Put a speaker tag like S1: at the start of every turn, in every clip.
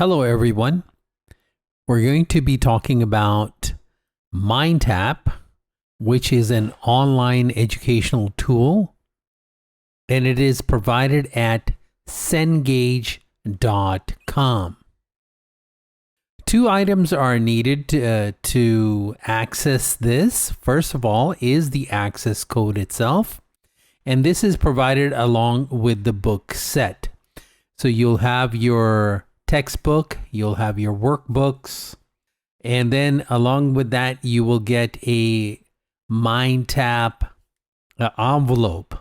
S1: Hello, everyone. We're going to be talking about MindTap, which is an online educational tool, and it is provided at cengage.com. Two items are needed to access this. First of all is the access code itself, and this is provided along with the book set. So you'll have your textbook, you'll have your workbooks, and then along with that you will get a MindTap envelope,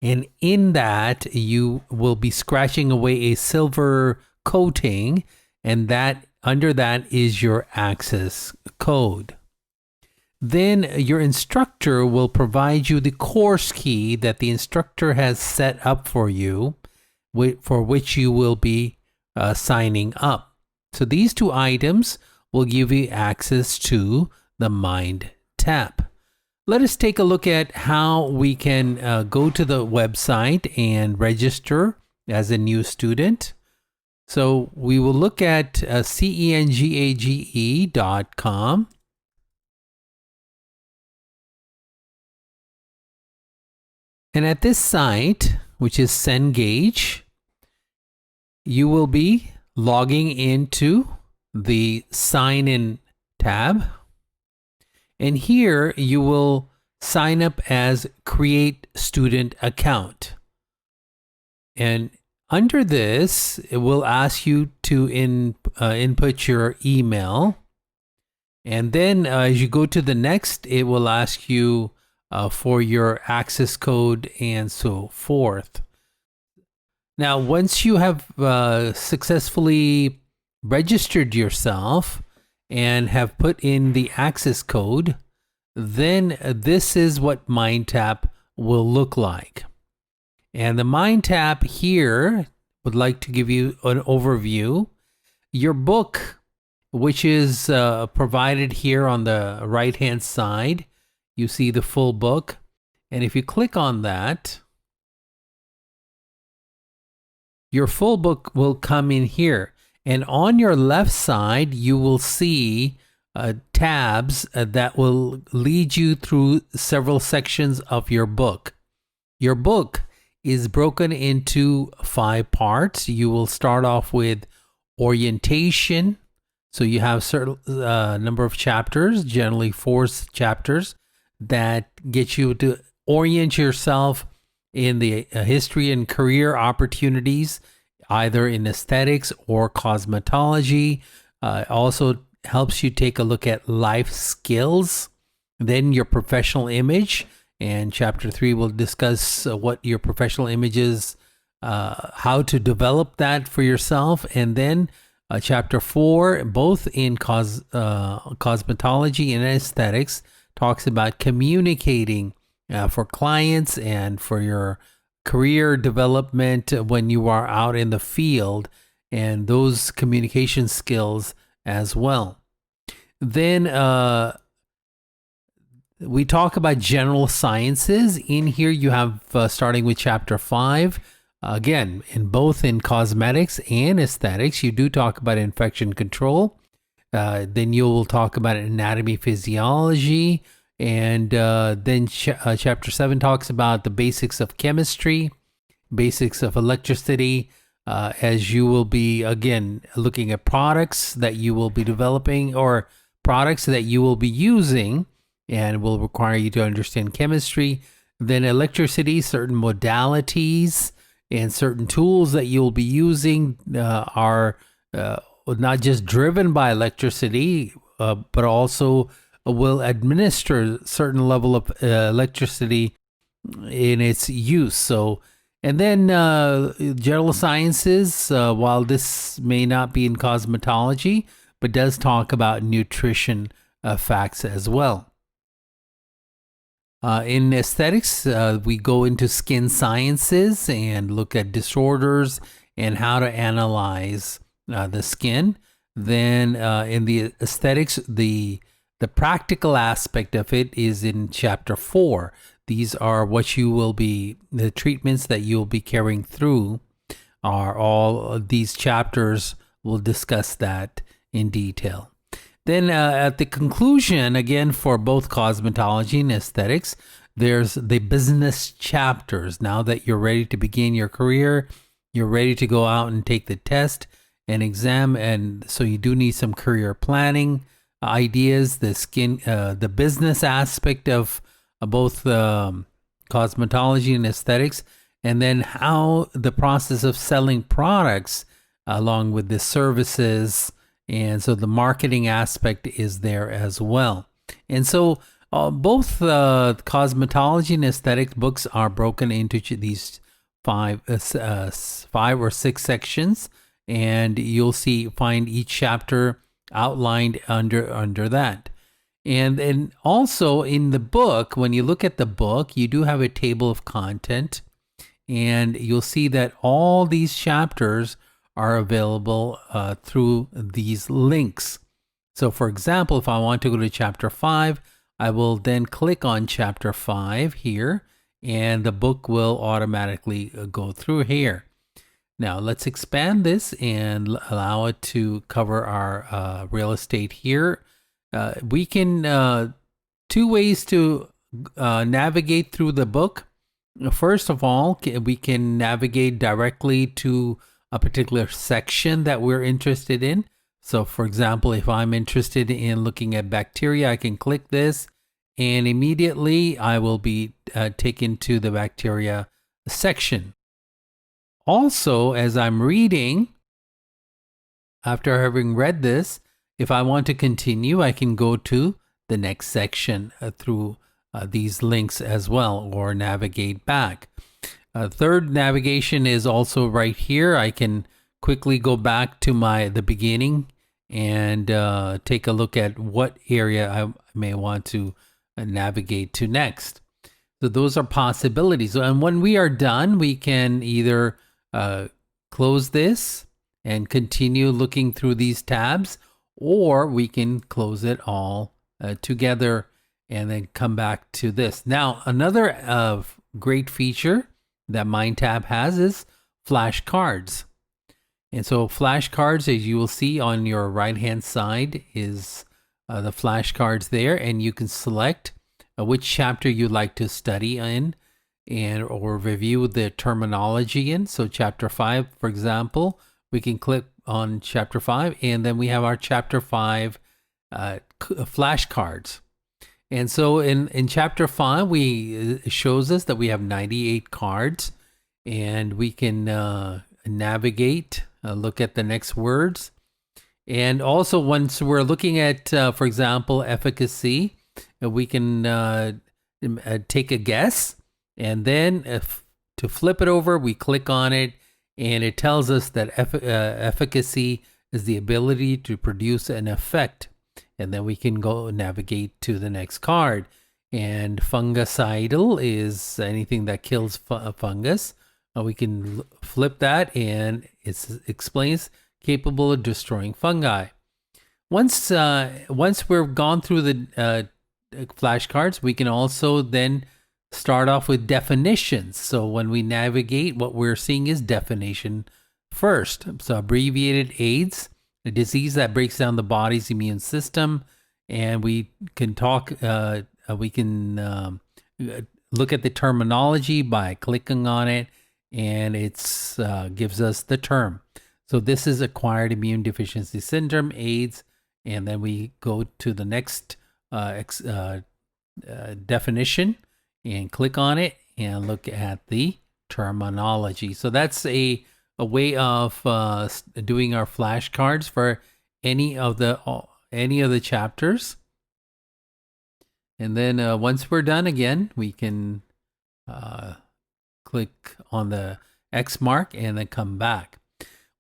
S1: and in that you will be scratching away a silver coating, and that under that is your access code. Then your instructor will provide you the course key that the instructor has set up for you, for which you will be signing up. So these two items will give you access to the MindTap. Let us take a look at how we can go to the website and register as a new student. So we will look at cengage.com. And at this site, which is Cengage, you will be logging into the sign in tab. And here you will sign up as create student account. And under this, it will ask you to input your email. And then as you go to the next, it will ask you for your access code and so forth. Now, once you have successfully registered yourself and have put in the access code, then this is what MindTap will look like. And the MindTap here would like to give you an overview. Your book, which is provided here on the right-hand side, you see the full book. And if you click on that, your full book will come in here. And on your left side, you will see tabs that will lead you through several sections of your book. Your book is broken into 5 parts. You will start off with orientation. So you have a certain number of chapters, generally 4 chapters, that get you to orient yourself in the history and career opportunities, either in aesthetics or cosmetology. Also helps you take a look at life skills, then your professional image. And chapter 3 will discuss what your professional image is, how to develop that for yourself. And then chapter 4, both in cosmetology and aesthetics, talks about communicating for clients and for your career development when you are out in the field, and those communication skills as well. Then we talk about general sciences. In here you have starting with chapter 5. Again, in cosmetics and aesthetics, you do talk about infection control. Then you will talk about anatomy, physiology. And then chapter 7 talks about the basics of chemistry, basics of electricity, as you will be, again, looking at products that you will be developing or products that you will be using and will require you to understand chemistry. Then electricity, certain modalities and certain tools that you'll be using are not just driven by electricity, but also will administer certain level of electricity in its use. So, and then general sciences, while this may not be in cosmetology, but does talk about nutrition facts as well. In aesthetics, we go into skin sciences and look at disorders and how to analyze the skin. Then in the aesthetics, the practical aspect of it is in chapter 4. These are what you will be, the treatments that you'll be carrying through are all these chapters we'll discuss that in detail. Then at the conclusion, again, for both cosmetology and aesthetics, there's the business chapters. Now that you're ready to begin your career, you're ready to go out and take the test and exam, and so you do need some career planning ideas, the business aspect of both cosmetology and aesthetics, and then how the process of selling products along with the services. And so the marketing aspect is there as well. And so both cosmetology and aesthetics books are broken into these five or six sections, and you'll find each chapter outlined under that. And then also in the book, when you look at the book, you do have a table of content, and you'll see that all these chapters are available through these links. So for example, if I want to go to chapter 5, I will then click on chapter 5 here, and the book will automatically go through here. Now let's expand this and allow it to cover our real estate here. We can, two ways to navigate through the book. First of all, we can navigate directly to a particular section that we're interested in. So for example, if I'm interested in looking at bacteria, I can click this and immediately I will be taken to the bacteria section. Also, as I'm reading, after having read this, if I want to continue, I can go to the next section through these links as well, or navigate back. Third navigation is also right here. I can quickly go back to the beginning and take a look at what area I may want to navigate to next. So those are possibilities. And when we are done, we can either close this and continue looking through these tabs, or we can close it all together and then come back to this. Now, another great feature that MindTap has is flashcards. And so flashcards, as you will see on your right hand side, is the flashcards there, and you can select which chapter you'd like to study in or review the terminology in. So chapter 5, for example, we can click on chapter 5, and then we have our chapter 5 flashcards. And so in chapter 5, it shows us that we have 98 cards, and we can navigate, look at the next words. And also once we're looking at, for example, efficacy, we can take a guess, and then to flip it over, we click on it, and it tells us that efficacy is the ability to produce an effect. And then we can go navigate to the next card. And fungicidal is anything that kills fungus. We can flip that, and it explains capable of destroying fungi. Once we've gone through the flashcards, we can also then start off with definitions. So when we navigate, what we're seeing is definition first. So abbreviated AIDS, a disease that breaks down the body's immune system. And we can look at the terminology by clicking on it, and it's gives us the term. So this is acquired immune deficiency syndrome, AIDS, and then we go to the next definition and click on it and look at the terminology. So that's a way of doing our flashcards for any of the chapters. And then once we're done, again, we can click on the X mark and then come back.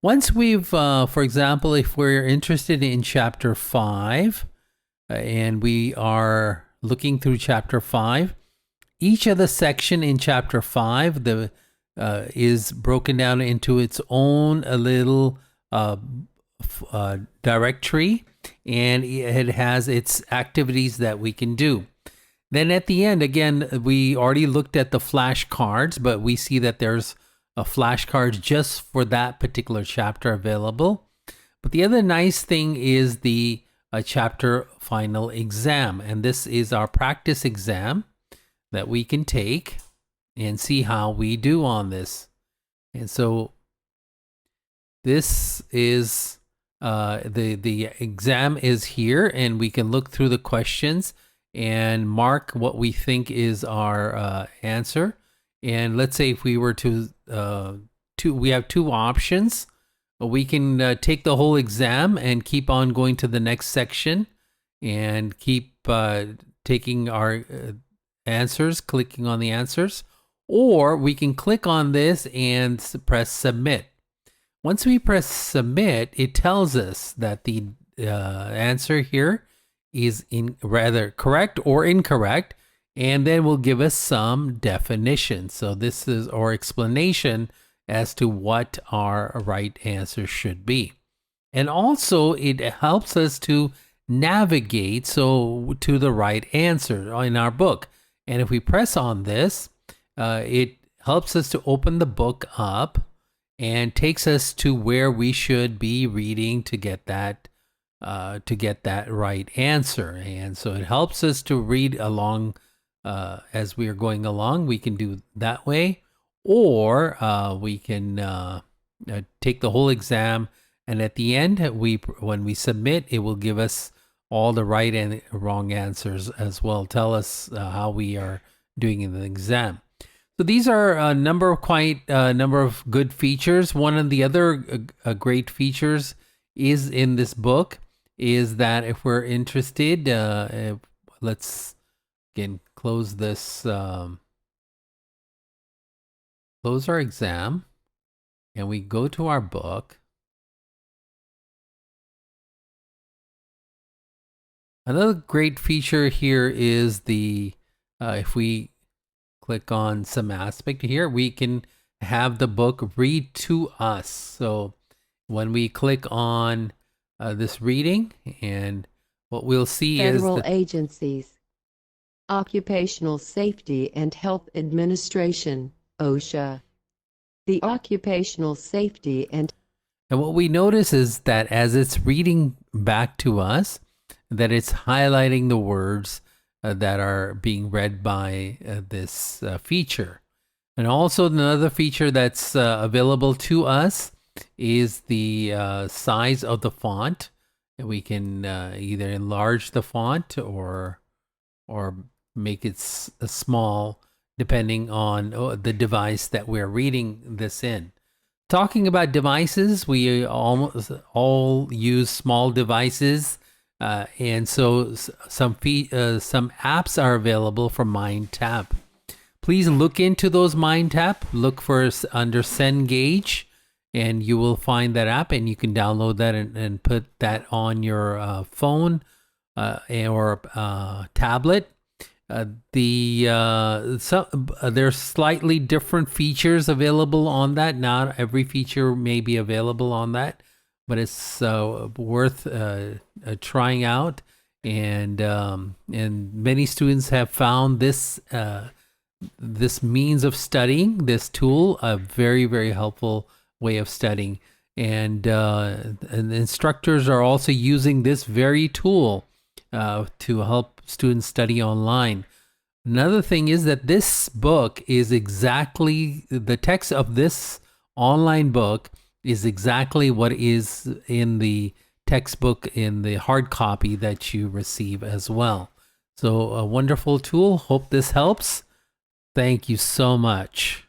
S1: Once we've, for example, if we're interested in chapter 5 and we are looking through chapter 5, each of the section in chapter 5 is broken down into its own little directory, and it has its activities that we can do. Then at the end, again, we already looked at the flashcards, but we see that there's a flashcard just for that particular chapter available. But the other nice thing is the chapter final exam. And this is our practice exam that we can take and see how we do on this. And so this is the exam is here, and we can look through the questions and mark what we think is our answer. And let's say if we were to we have two options. We can take the whole exam and keep on going to the next section and keep taking our answers, clicking on the answers, or we can click on this and press submit. Once we press submit, it tells us that the answer here is rather correct or incorrect, and then will give us some definition. So this is our explanation as to what our right answer should be. And also it helps us to navigate to the right answer in our book. And if we press on this, it helps us to open the book up and takes us to where we should be reading to get that right answer. And so it helps us to read along as we are going along. We can do that way, or we can take the whole exam, and at the end, when we submit, it will give us all the right and wrong answers as well. Tell us how we are doing in the exam. So these are a number of good features. One of the other great features is in this book is that if we're interested, let's again close this, close our exam, and we go to our book. Another great feature here is the if we click on some aspect here, we can have the book read to us. So when we click on this reading, and what we'll see
S2: Federal
S1: is
S2: agencies, Occupational Safety and Health Administration, OSHA. The Occupational Safety and
S1: what we notice is that as it's reading back to us, that it's highlighting the words that are being read by this feature. And also another feature that's available to us is the size of the font. And we can either enlarge the font or make it small depending on the device that we're reading this in. Talking about devices, we almost all use small devices. And so some apps are available from MindTap. Please look into those MindTap. Look for under Cengage, and you will find that app, and you can download that and put that on your phone or tablet. There's slightly different features available on that. Not every feature may be available on that, but it's worth trying out, and many students have found this means of studying, this tool, a very, very helpful way of studying, and the instructors are also using this very tool to help students study online. Another thing is that this book is exactly, the text of this online book is exactly what is in the textbook in the hard copy that you receive as well. So a wonderful tool. Hope this helps. Thank you so much.